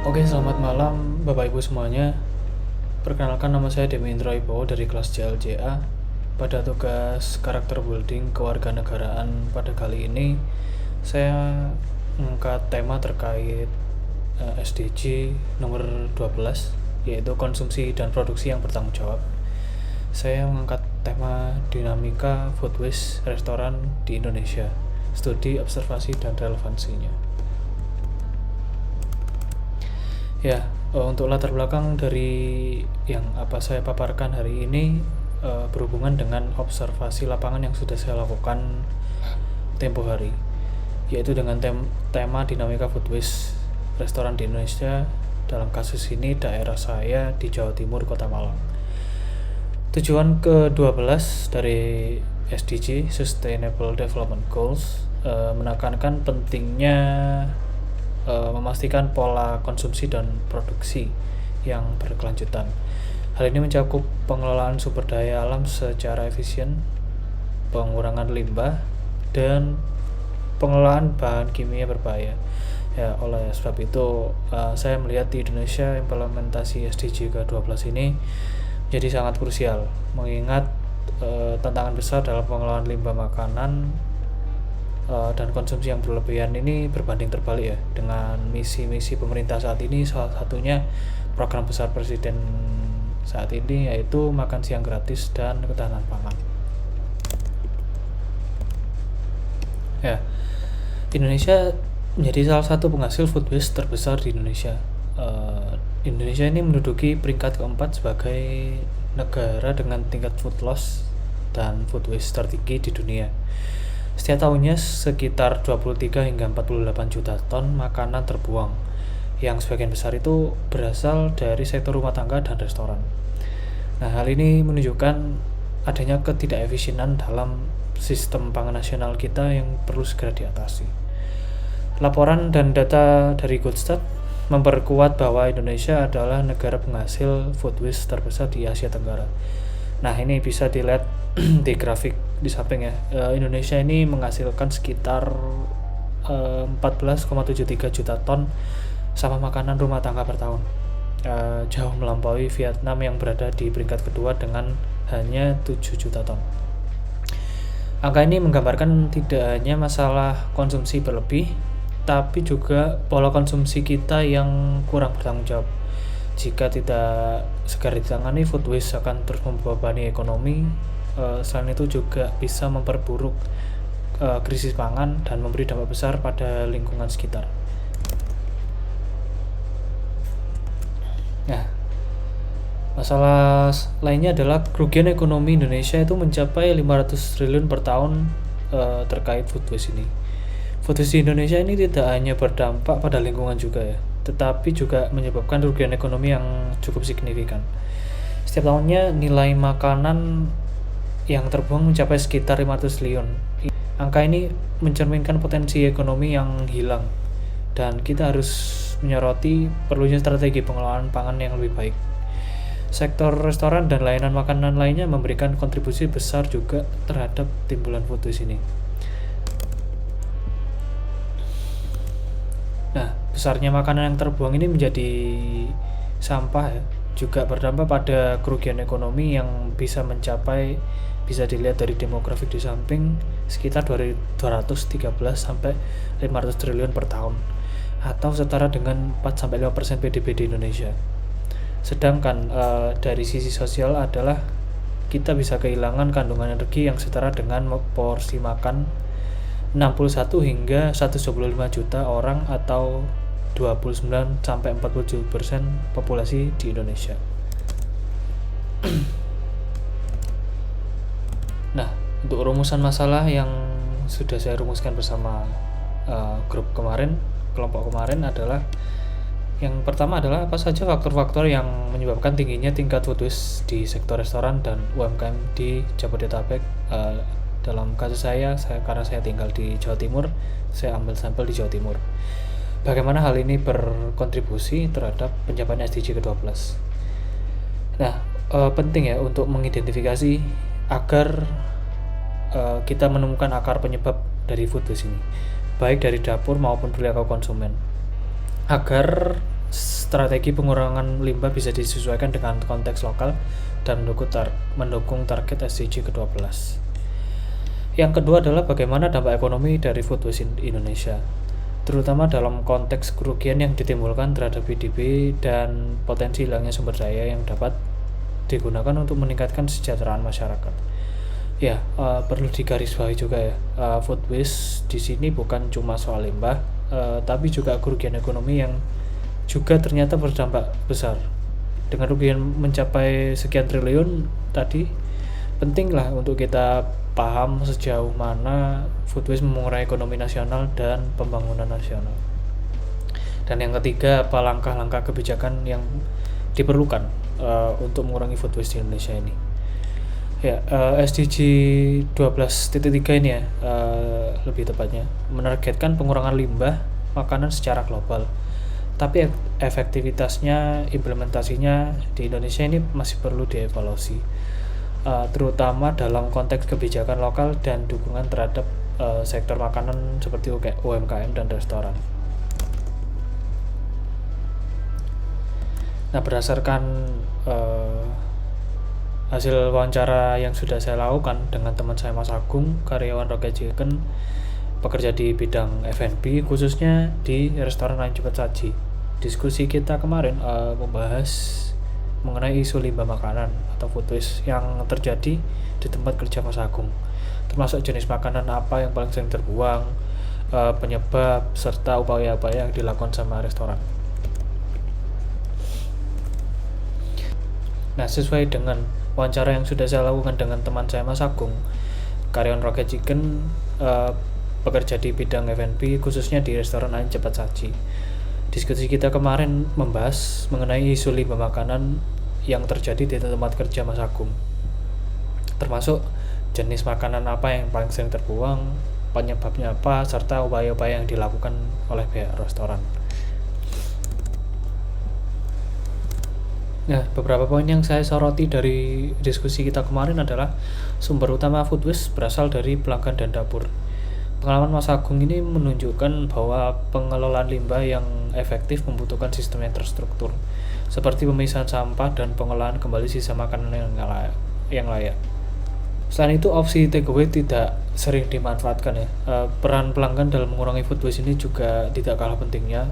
Oke, selamat malam Bapak Ibu semuanya. Perkenalkan, nama saya Demi Indra Ibowo dari kelas JLJA. Pada tugas karakter building kewarganegaraan pada kali ini, saya mengangkat tema terkait SDG nomor 12, yaitu konsumsi dan produksi yang bertanggung jawab. Saya mengangkat tema dinamika food waste restoran di Indonesia, studi, observasi, dan relevansinya. Ya, untuk latar belakang dari yang saya paparkan hari ini berhubungan dengan observasi lapangan yang sudah saya lakukan tempo hari, yaitu dengan tema dinamika food waste restoran di Indonesia, dalam kasus ini daerah saya di Jawa Timur, Kota Malang. Tujuan ke-12 dari SDG, Sustainable Development Goals, menekankan pentingnya memastikan pola konsumsi dan produksi yang berkelanjutan. Hal ini mencakup pengelolaan sumber daya alam secara efisien, pengurangan limbah, dan pengelolaan bahan kimia berbahaya. Ya, oleh sebab itu saya melihat di Indonesia implementasi SDG ke-12 ini jadi sangat krusial, mengingat tantangan besar dalam pengelolaan limbah makanan dan konsumsi yang berlebihan ini berbanding terbalik ya dengan misi-misi pemerintah saat ini. Salah satunya program besar presiden saat ini, yaitu makan siang gratis dan ketahanan pangan. Ya, Indonesia menjadi salah satu penghasil food waste terbesar di Indonesia. Indonesia ini menduduki peringkat keempat sebagai negara dengan tingkat food loss dan food waste tertinggi di dunia. Setiap tahunnya sekitar 23 hingga 48 juta ton makanan terbuang, yang sebagian besar itu berasal dari sektor rumah tangga dan restoran. Nah, hal ini menunjukkan adanya ketidakefisienan dalam sistem pangan nasional kita yang perlu segera diatasi. Laporan dan data dari Goodstart memperkuat bahwa Indonesia adalah negara penghasil food waste terbesar di Asia Tenggara. Nah, ini bisa dilihat di grafik di samping ya. Indonesia ini menghasilkan sekitar 14,73 juta ton sampah makanan rumah tangga per tahun, jauh melampaui Vietnam yang berada di peringkat kedua dengan hanya 7 juta ton. Angka ini menggambarkan tidak hanya masalah konsumsi berlebih, tapi juga pola konsumsi kita yang kurang bertanggung jawab. Jika tidak segera ditangani, food waste akan terus membebani ekonomi. Selain itu juga bisa memperburuk krisis pangan dan memberi dampak besar pada lingkungan sekitar. Nah, masalah lainnya adalah kerugian ekonomi Indonesia itu mencapai 500 triliun per tahun terkait food waste ini. Food waste di Indonesia ini tidak hanya berdampak pada lingkungan juga ya, tetapi juga menyebabkan kerugian ekonomi yang cukup signifikan. Setiap tahunnya nilai makanan yang terbuang mencapai sekitar 500 triliun. Angka ini mencerminkan potensi ekonomi yang hilang, dan kita harus menyoroti perlunya strategi pengelolaan pangan yang lebih baik. Sektor restoran dan layanan makanan lainnya memberikan kontribusi besar juga terhadap timbulan food waste ini. Nah, besarnya makanan yang terbuang ini menjadi sampah ya, juga berdampak pada kerugian ekonomi yang bisa dilihat dari demografik di samping, sekitar 213 sampai 500 triliun per tahun, atau setara dengan 4-5% PDB di Indonesia. Sedangkan dari sisi sosial adalah kita bisa kehilangan kandungan energi yang setara dengan porsi makan 61 hingga 125 juta orang atau 29 sampai 47% populasi di Indonesia. Nah, untuk rumusan masalah yang sudah saya rumuskan bersama kelompok kemarin adalah, yang pertama adalah apa saja faktor-faktor yang menyebabkan tingginya tingkat food waste di sektor restoran dan UMKM di Jabodetabek. Dalam kasus saya karena saya tinggal di Jawa Timur, saya ambil sampel di Jawa Timur. Bagaimana hal ini berkontribusi terhadap pencapaian SDG ke-12. Nah, penting ya untuk mengidentifikasi agar kita menemukan akar penyebab dari food waste ini, baik dari dapur maupun perilaku konsumen, agar strategi pengurangan limbah bisa disesuaikan dengan konteks lokal dan mendukung target SDG ke-12. Yang kedua adalah bagaimana dampak ekonomi dari food waste Indonesia, terutama dalam konteks kerugian yang ditimbulkan terhadap PDB dan potensi hilangnya sumber daya yang dapat digunakan untuk meningkatkan kesejahteraan masyarakat. Ya, perlu digarisbawahi juga ya, food waste di sini bukan cuma soal limbah, tapi juga kerugian ekonomi yang juga ternyata berdampak besar. Dengan kerugian mencapai sekian triliun tadi, pentinglah untuk kita paham sejauh mana food waste mengurangi ekonomi nasional dan pembangunan nasional. Dan yang ketiga, apa langkah-langkah kebijakan yang diperlukan untuk mengurangi food waste di Indonesia ini. Ya, SDG 12.3 ini ya, lebih tepatnya menargetkan pengurangan limbah makanan secara global. Tapi efektivitasnya, implementasinya di Indonesia ini masih perlu dievaluasi, terutama dalam konteks kebijakan lokal dan dukungan terhadap sektor makanan seperti UMKM dan restoran. Nah, berdasarkan hasil wawancara yang sudah saya lakukan dengan teman saya Mas Agung, karyawan Rocket Chicken, bekerja di bidang F&B khususnya di restoran lain cepat saji. Diskusi kita kemarin membahas mengenai isu limbah makanan atau food waste yang terjadi di tempat kerja Mas Agung, termasuk jenis makanan apa yang paling sering terbuang, penyebab, serta upaya-upaya yang dilakukan sama restoran. Nah, sesuai dengan wawancara yang sudah saya lakukan dengan teman saya Mas Agung, karyawan Rocket Chicken, bekerja di bidang F&B khususnya di restoran lain cepat saji. Diskusi kita kemarin membahas mengenai isu limbah makanan yang terjadi di tempat kerja Mas Agung, termasuk jenis makanan apa yang paling sering terbuang, penyebabnya apa, serta upaya-upaya yang dilakukan oleh pihak restoran. Nah, beberapa poin yang saya soroti dari diskusi kita kemarin adalah sumber utama food waste berasal dari pelanggan dan dapur. Pengalaman Mas Agung ini menunjukkan bahwa pengelolaan limbah yang efektif membutuhkan sistem yang terstruktur, seperti pemisahan sampah dan pengolahan kembali sisa makanan yang layak. Selain itu, opsi takeaway tidak sering dimanfaatkan ya. Peran pelanggan dalam mengurangi food waste ini juga tidak kalah pentingnya.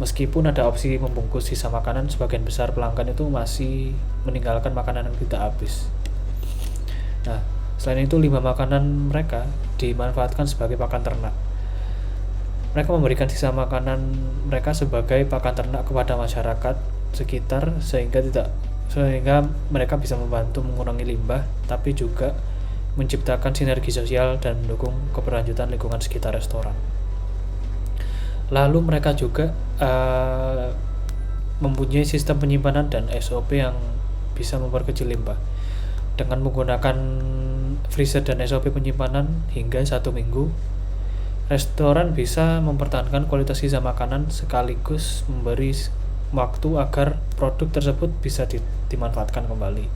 Meskipun ada opsi membungkus sisa makanan, sebagian besar pelanggan itu masih meninggalkan makanan yang tidak habis. Nah, selain itu limbah makanan mereka dimanfaatkan sebagai pakan ternak. Mereka memberikan sisa makanan mereka sebagai pakan ternak kepada masyarakat sekitar sehingga mereka bisa membantu mengurangi limbah, tapi juga menciptakan sinergi sosial dan mendukung keberlanjutan lingkungan sekitar restoran. Lalu mereka juga mempunyai sistem penyimpanan dan SOP yang bisa memperkecil limbah. Dengan menggunakan freezer dan SOP penyimpanan hingga 1 minggu, restoran bisa mempertahankan kualitas sisa makanan sekaligus memberi waktu agar produk tersebut bisa dimanfaatkan kembali,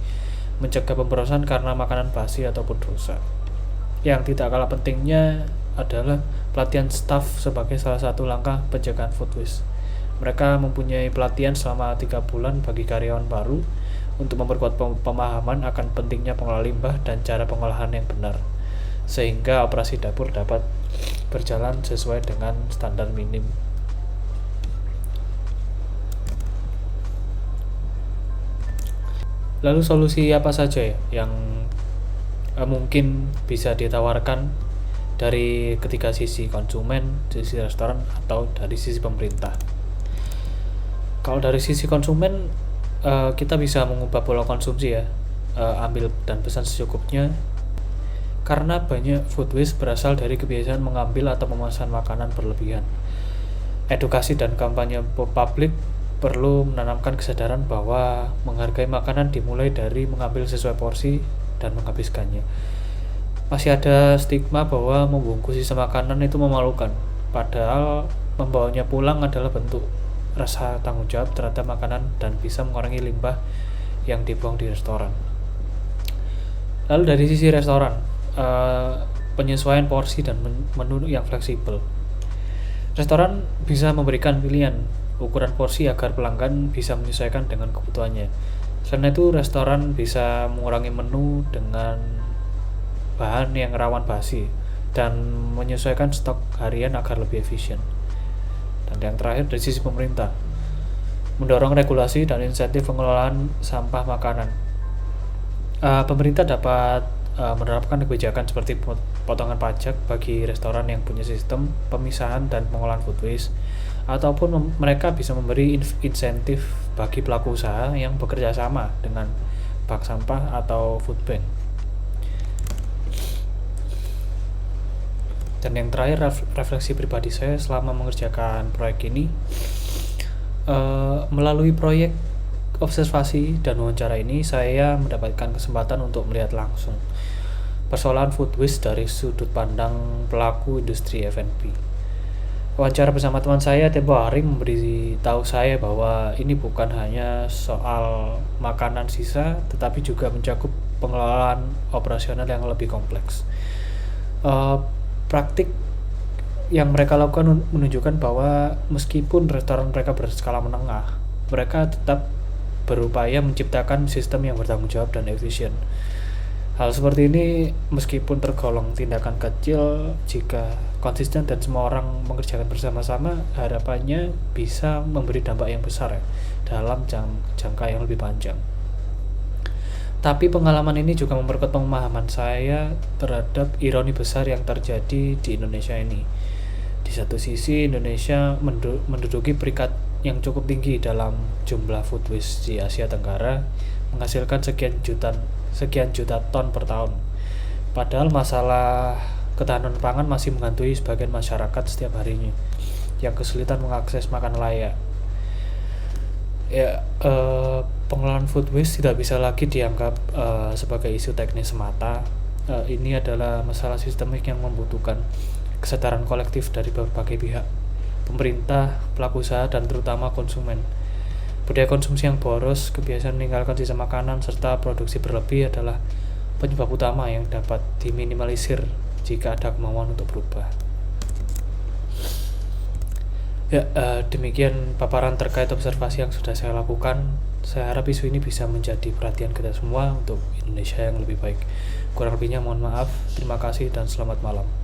mencegah pemborosan karena makanan basi ataupun rusak. Yang tidak kalah pentingnya adalah pelatihan staf sebagai salah satu langkah pencegahan food waste. Mereka mempunyai pelatihan selama 3 bulan bagi karyawan baru untuk memperkuat pemahaman akan pentingnya pengelolaan limbah dan cara pengolahan yang benar, sehingga operasi dapur dapat berjalan sesuai dengan standar minim. Lalu solusi apa saja ya yang mungkin bisa ditawarkan dari ketiga sisi, konsumen, sisi restoran, atau dari sisi pemerintah? Kalau dari sisi konsumen, kita bisa mengubah pola konsumsi ya, ambil dan pesan secukupnya, karena banyak food waste berasal dari kebiasaan mengambil atau memesan makanan berlebihan. Edukasi dan kampanye publik perlu menanamkan kesadaran bahwa menghargai makanan dimulai dari mengambil sesuai porsi dan menghabiskannya. Masih ada stigma bahwa membungkus sisa makanan itu memalukan, padahal membawanya pulang adalah bentuk rasa tanggung jawab terhadap makanan dan bisa mengurangi limbah yang dibuang di restoran. Lalu dari sisi restoran, penyesuaian porsi dan menu yang fleksibel. Restoran bisa memberikan pilihan ukuran porsi agar pelanggan bisa menyesuaikan dengan kebutuhannya. Selain itu, restoran bisa mengurangi menu dengan bahan yang rawan basi dan menyesuaikan stok harian agar lebih efisien. Dan yang terakhir, dari sisi pemerintah, mendorong regulasi dan insentif pengelolaan sampah makanan. Pemerintah dapat menerapkan kebijakan seperti potongan pajak bagi restoran yang punya sistem pemisahan dan pengolahan food waste, ataupun mereka bisa memberi insentif bagi pelaku usaha yang bekerja sama dengan bank sampah atau food bank. Dan yang terakhir, refleksi pribadi saya selama mengerjakan proyek ini, melalui proyek observasi dan wawancara ini, saya mendapatkan kesempatan untuk melihat langsung persoalan food waste dari sudut pandang pelaku industri F&B. Wawancara bersama teman saya tempo hari memberi tahu saya bahwa ini bukan hanya soal makanan sisa, tetapi juga mencakup pengelolaan operasional yang lebih kompleks. Praktik yang mereka lakukan menunjukkan bahwa meskipun restoran mereka berskala menengah, mereka tetap berupaya menciptakan sistem yang bertanggung jawab dan efisien. Hal seperti ini meskipun tergolong tindakan kecil, jika konsisten dan semua orang mengerjakan bersama-sama, harapannya bisa memberi dampak yang besar dalam jangka yang lebih panjang. Tapi pengalaman ini juga memperkuat pemahaman saya terhadap ironi besar yang terjadi di Indonesia ini. Di satu sisi, Indonesia menduduki peringkat yang cukup tinggi dalam jumlah food waste di Asia Tenggara, menghasilkan sekian juta ton per tahun. Padahal masalah ketahanan pangan masih menghantui sebagian masyarakat setiap harinya yang kesulitan mengakses makan layak. Pengelolaan food waste tidak bisa lagi dianggap sebagai isu teknis semata. Ini adalah masalah sistemik yang membutuhkan kesadaran kolektif dari berbagai pihak, pemerintah, pelaku usaha, dan terutama konsumen. Budaya konsumsi yang boros, kebiasaan meninggalkan sisa makanan, serta produksi berlebih adalah penyebab utama yang dapat diminimalisir jika ada kemauan untuk berubah. Demikian paparan terkait observasi yang sudah saya lakukan. Saya harap isu ini bisa menjadi perhatian kita semua untuk Indonesia yang lebih baik. Kurang lebihnya mohon maaf. Terima kasih dan selamat malam.